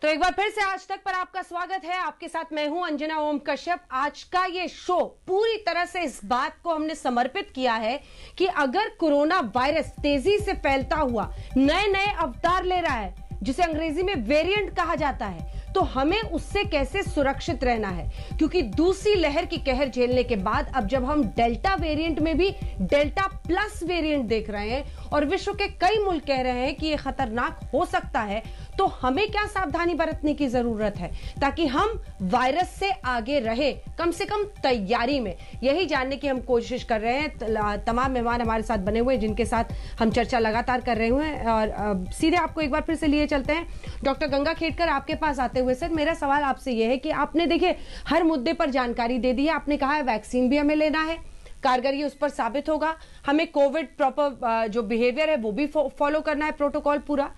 तो एक बार फिर से आज तक पर आपका स्वागत है। आपके साथ मैं हूं अंजना ओम कश्यप। आज का ये शो पूरी तरह से इस बात को हमने समर्पित किया है कि अगर कोरोना वायरस तेजी से फैलता हुआ नए नए अवतार ले रहा है, जिसे अंग्रेजी में वेरिएंट कहा जाता है, तो हमें उससे कैसे सुरक्षित रहना है। क्योंकि दूसरी लहर की कहर झेलने के बाद अब जब हम डेल्टा वेरिएंट में भी डेल्टा प्लस वेरिएंट देख रहे हैं और विश्व के कई मुल्क कह रहे हैं कि यह खतरनाक हो सकता है, तो हमें क्या सावधानी बरतने की जरूरत है ताकि हम वायरस से आगे रहे, कम से कम तैयारी में। यही जानने की हम कोशिश कर रहे हैं। तमाम मेहमान हमारे साथ बने हुए हैं जिनके साथ हम चर्चा लगातार कर रहे हैं और सीधे आपको एक बार फिर से लिए चलते हैं। डॉक्टर गंगा खेडकर, आपके पास आते हुए सर, मेरा सवाल आपसे यह है कि आपने देखिए हर मुद्दे पर जानकारी दे दी है। आपने कहा है वैक्सीन भी हमें लेना है, कारगर ये उस पर साबित होगा, हमें कोविड प्रॉपर जो बिहेवियर है वो भी फॉलो करना है, प्रोटोकॉल पूरा।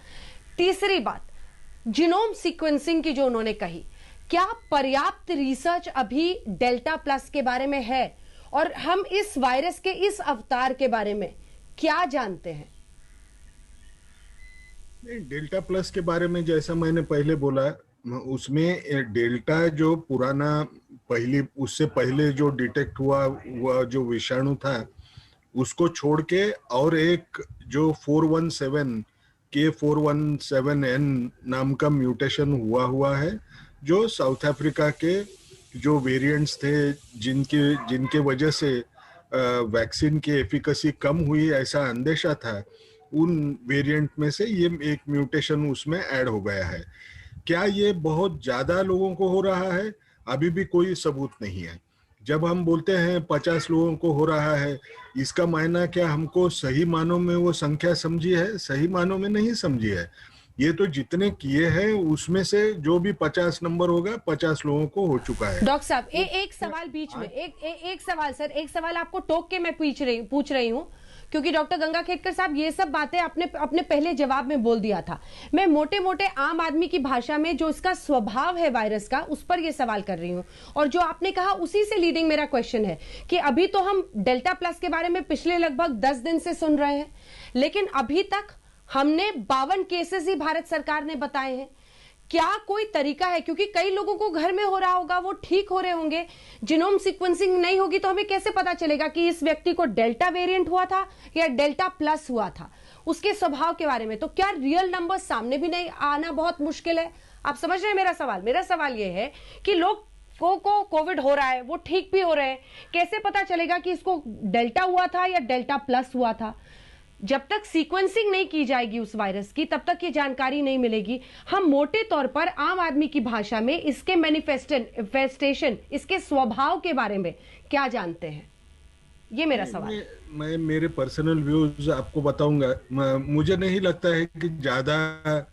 तीसरी बात, जीनोम सीक्वेंसिंग की जो उन्होंने कही, क्या पर्याप्त रिसर्च अभी डेल्टा प्लस के बारे में है और हम इस वायरस के इस अवतार के बारे में क्या जानते हैं? डेल्टा प्लस के बारे में जैसा मैंने पहले बोला, उसमें डेल्टा जो पुराना उससे पहले जो डिटेक्ट हुआ वह जो विषाणु था उसको छोड़ के और एक जो 417K417N नाम का म्यूटेशन हुआ है, जो साउथ अफ्रीका के जो वेरिएंट्स थे जिनके वजह से वैक्सीन की एफिकेसी कम हुई ऐसा अंदेशा था, उन वेरिएंट में से ये एक म्यूटेशन उसमें ऐड हो गया है। क्या ये बहुत ज्यादा लोगों को हो रहा है? अभी भी कोई सबूत नहीं है। जब हम बोलते हैं 50 लोगों को हो रहा है, इसका मायना क्या हमको सही मानों में वो संख्या समझी है? सही मानों में नहीं समझी है। ये तो जितने किए हैं उसमें से जो भी 50 नंबर होगा, 50 लोगों को हो चुका है। डॉक्टर साहब, एक सवाल बीच में, एक सवाल सर, एक सवाल आपको टोक के मैं पूछ रही हूँ, क्योंकि डॉक्टर गंगा खेडकर साहब ये सब बातें अपने पहले जवाब में बोल दिया था। मैं मोटे मोटे आम आदमी की भाषा में जो इसका स्वभाव है वायरस का, उस पर ये सवाल कर रही हूं। और जो आपने कहा उसी से लीडिंग मेरा क्वेश्चन है कि अभी तो हम डेल्टा प्लस के बारे में पिछले लगभग 10 दिन से सुन रहे हैं, लेकिन अभी तक हमने 52 केसेस ही भारत सरकार ने बताए हैं। क्या कोई तरीका है, क्योंकि कई लोगों को घर में हो रहा होगा, वो ठीक हो रहे होंगे, जीनोम सीक्वेंसिंग नहीं होगी तो हमें कैसे पता चलेगा कि इस व्यक्ति को डेल्टा वेरिएंट हुआ था या डेल्टा प्लस हुआ था, उसके स्वभाव के बारे में? तो क्या रियल नंबर सामने भी नहीं आना बहुत मुश्किल है? आप समझ रहे हैं मेरा सवाल? मेरा सवाल यह है कि लोग को कोविड हो रहा है, वो ठीक भी हो रहे हैं, कैसे पता चलेगा कि इसको डेल्टा हुआ था या डेल्टा प्लस हुआ था? जब तक सीक्वेंसिंग नहीं की जाएगी उस वायरस की, तब तक ये जानकारी नहीं मिलेगी। हम मोटे तौर पर आम आदमी की भाषा में इसके मैनिफेस्टेशन, इसके स्वभाव के बारे में क्या जानते हैं? ये मेरा सवाल। मैं मेरे पर्सनल व्यूज आपको बताऊंगा। मुझे नहीं लगता है कि ज्यादा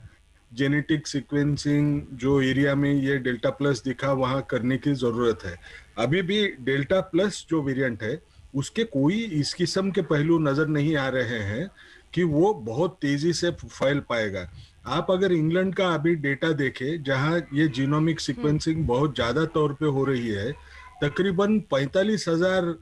जेनेटिक सीक्वेंसिंग जो एरिया में ये डेल्टा प्लस दिखा वहां करने की जरूरत है। अभी भी डेल्टा प्लस जो वेरिएंट है उसके कोई इस किस्म के पहलू नजर नहीं आ रहे हैं कि वो बहुत तेजी से फैल पाएगा। आप अगर इंग्लैंड का अभी डेटा देखें, जहां ये जीनोमिक सीक्वेंसिंग बहुत ज्यादा तौर पे हो रही है, तकरीबन 45,000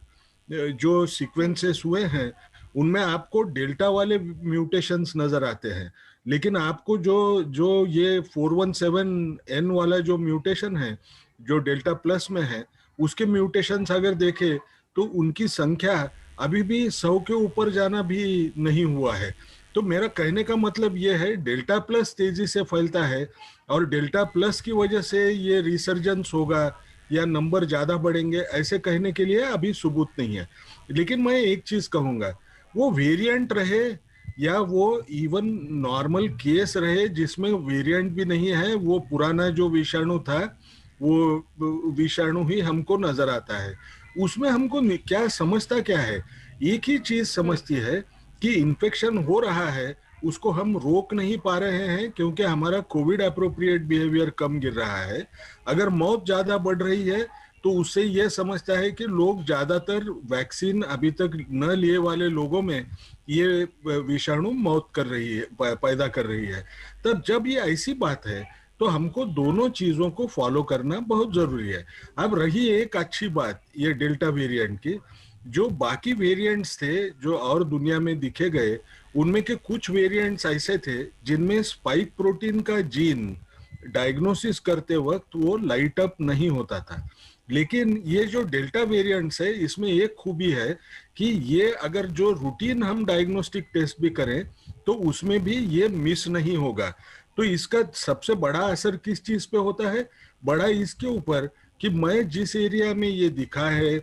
जो सीक्वेंसेस हुए हैं उनमें आपको डेल्टा वाले म्यूटेशंस नजर आते हैं, लेकिन आपको जो ये 417N वाला जो म्यूटेशन है जो डेल्टा प्लस में है, उसके म्यूटेशंस अगर देखें तो उनकी संख्या अभी भी 100 के ऊपर जाना भी नहीं हुआ है। तो मेरा कहने का मतलब यह है, डेल्टा प्लस तेजी से फैलता है और डेल्टा प्लस की वजह से ये रिसर्जेंस होगा या नंबर ज्यादा बढ़ेंगे, ऐसे कहने के लिए अभी सबूत नहीं है। लेकिन मैं एक चीज कहूंगा, वो वेरिएंट रहे या वो इवन नॉर्मल केस रहे जिसमें वेरिएंट भी नहीं है, वो पुराना जो विषाणु था वो विषाणु ही हमको नजर आता है। उसमें हमको क्या समझता क्या है, एक ही चीज समझती है कि इन्फेक्शन हो रहा है, उसको हम रोक नहीं पा रहे हैं क्योंकि हमारा कोविड अप्रोप्रिएट बिहेवियर कम गिर रहा है। अगर मौत ज्यादा बढ़ रही है तो उससे यह समझता है कि लोग ज्यादातर वैक्सीन अभी तक न लिए वाले लोगों में ये विषाणु मौत कर रही है, पैदा कर रही है। तब जब ये ऐसी बात है तो हमको दोनों चीजों को फॉलो करना बहुत जरूरी है। अब रही एक अच्छी बात ये डेल्टा वेरिएंट की, जो बाकी वेरिएंट्स थे जो और दुनिया में दिखे गए, उनमें के कुछ वेरिएंट्स ऐसे थे जिनमें स्पाइक प्रोटीन का जीन डायग्नोसिस करते वक्त वो लाइट अप नहीं होता था। लेकिन ये जो डेल्टा वेरिएंट्स है, इसमें एक खूबी है कि ये अगर जो रूटीन हम डायग्नोस्टिक टेस्ट भी करें तो उसमें भी ये मिस नहीं होगा। तो इसका सबसे बड़ा असर किस चीज पे होता है? बड़ा इसके ऊपर कि मैं जिस एरिया में ये दिखा है,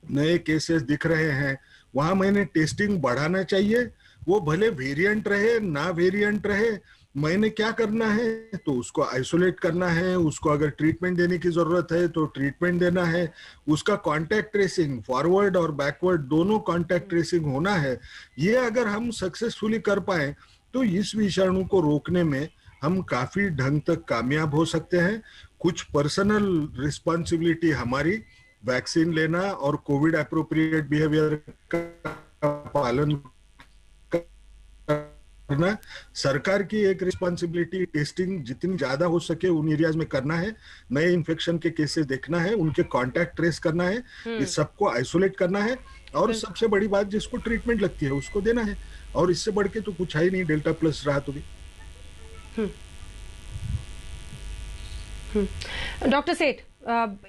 नए केसेस दिख रहे हैं, वहां मैंने टेस्टिंग बढ़ाना चाहिए। वो भले वेरिएंट रहे ना वेरिएंट रहे, मैंने क्या करना है, तो उसको आइसोलेट करना है, उसको अगर ट्रीटमेंट देने की जरूरत है तो ट्रीटमेंट देना है, उसका कांटेक्ट ट्रेसिंग फॉरवर्ड और बैकवर्ड दोनों कांटेक्ट ट्रेसिंग होना है। ये अगर हम सक्सेसफुली कर पाए तो इस विषाणु को रोकने में हम काफी ढंग तक कामयाब हो सकते हैं। कुछ पर्सनल रिस्पॉन्सिबिलिटी हमारी, वैक्सीन लेना और कोविड एप्रोप्रिएट बिहेवियर का पालन करना, सरकार की एक रिस्पॉन्सिबिलिटी टेस्टिंग जितनी ज्यादा हो सके उन एरियाज में करना है, नए इन्फेक्शन के केसेस देखना है, उनके कांटेक्ट ट्रेस करना है, इस सबको आइसोलेट करना है, और सबसे बड़ी बात जिसको ट्रीटमेंट लगती है उसको देना है। और इससे बढ़ के तो कुछ है ही नहीं, डेल्टा प्लस रहा तो भी। डॉक्टर सेठ,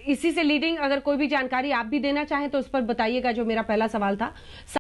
इसी से लीडिंग अगर कोई भी जानकारी आप भी देना चाहें तो उस पर बताइएगा, जो मेरा पहला सवाल था।